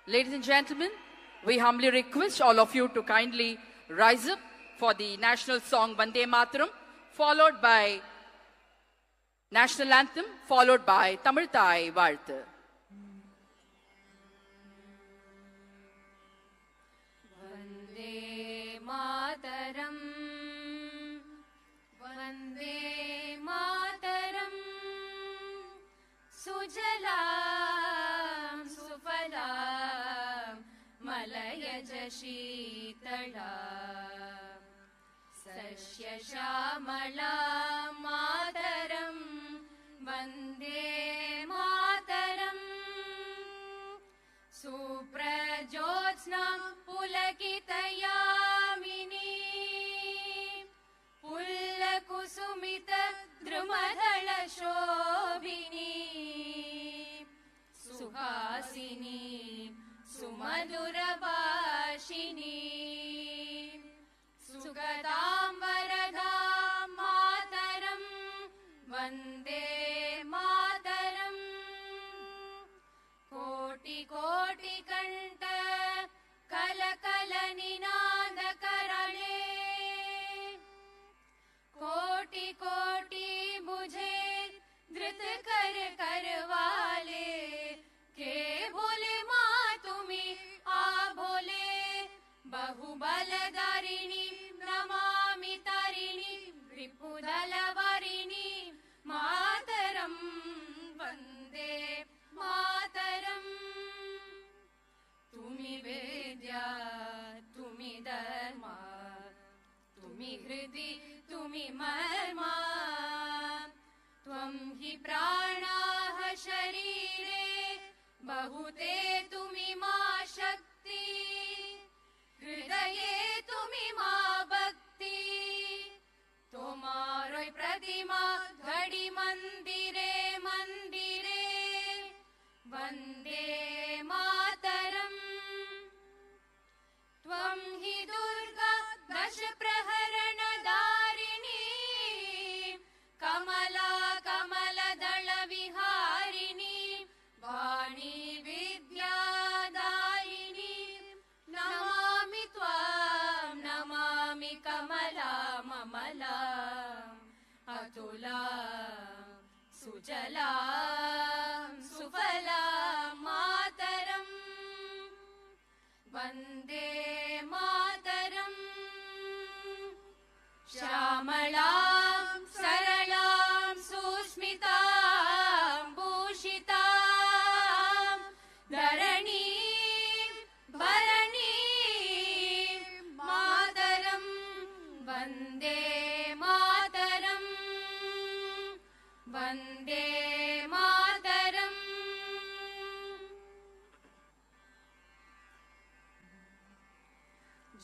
Ladies and gentlemen, we humbly request all of you to kindly rise up for the national song Vande Mataram, followed by national anthem, followed by Tamil Thai Vaalthu. Vande Mataram, Vande Mataram, Sujalam Sufalam, Malayaj Sheetalam, Sashya Shamalam Mataram, Vande Mataram, Suprajyotsnam Pulakitayamini, Pullakusumita Drumadala Shobhini, Suhasini, Sumadurabhashini, Sugatam Varadam Mataram, Vande Mataram, Koti Koti Kanta Kala Kala Ninada Karale, Koti Koti Bujhe Dhrit Kar Karwale, Ke Bole Ma Tumi Abole, Bahubaladharini Namami Tarini, Ripudalavarini Mataram, Vande Mataram. Tumi Vedya, Tumi Dharma, Tumi Hridi, Tumi Marma, Tvam hi pranaha sharire, Bahute Tumi ma Shakti, Hridaye Tumi ma Bhakti, Tomaroi Pratima Ghadi Mandire Mandire, Vande Mataram. Tvam hi Durga Dasha Praharana Darini, Kamala Kamala Dala Viharini, Vani Vidya Darini, Namami Tvam Namami Kamala Mamala, Atula Sujala Sufala Mataram, Vande Mataram, Shamalam Saralam Susmitam Bhushitam, Dharani Bharani Mataram, Vande Mataram, Vande Mataram.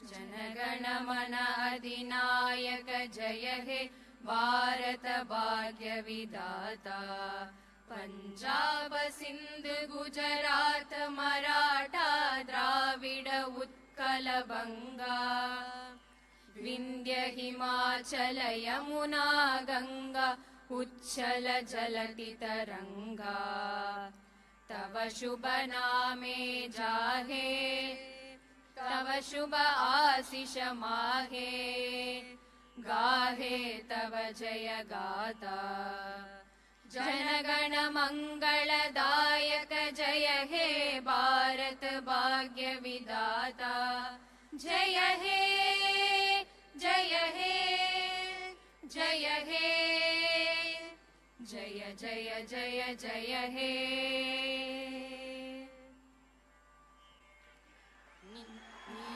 Janagana Mana Adinayaka Jaya He Bharat Bhagya Vidata, Punjab Sindh Gujarat Maratha Dravida Utkala Banga, Vindhya Himachala Yamuna Ganga, Uchchala Jalati Taranga, Tava Shubha Name Jahe, Tava Shubha Asisha Mahe, Gahe Tava Jaya Gata, Janagana Mangala Dayaka Jaya He Bharat Bhagya Vidata, Jaya He, Jaya He, Jaya He, Jaya Jaya Jaya Jaya He.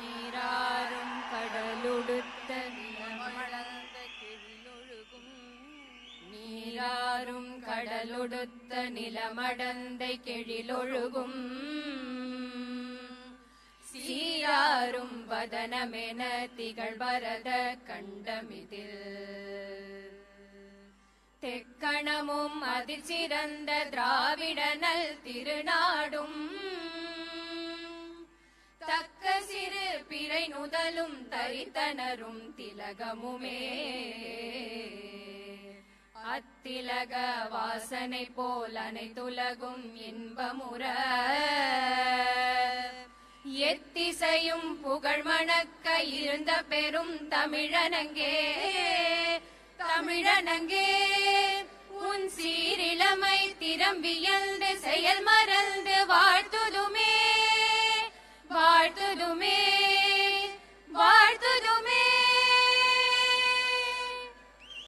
நீராறும் கடலுடுத்த நிலமடந்த கெழிலொழுகும், நீராறும் கடலுடுத்த நிலமடந்தை கெழிலொழுகும், சீராறும் வதனமென திகழ்வரத கண்டமிதில், தெக்கணமும் அதிர்சிறந்த திராவிடனல் திருநாடும், தக்க சிறு பிறை நுதலும் தரித்தனரும் திலகமுமே, அத்திலக வாசனை போல் அனைத்துலகும் இன்பமுற எத்திசையும் புகழ் மணக்க இருந்த பெரும் தமிழனங்கே தமிழனங்கே உன் சீரிளமை திறம்பியல்ந்து செயல் மறந்து வாழ்த்துதுமே வாழ்த்துதுமே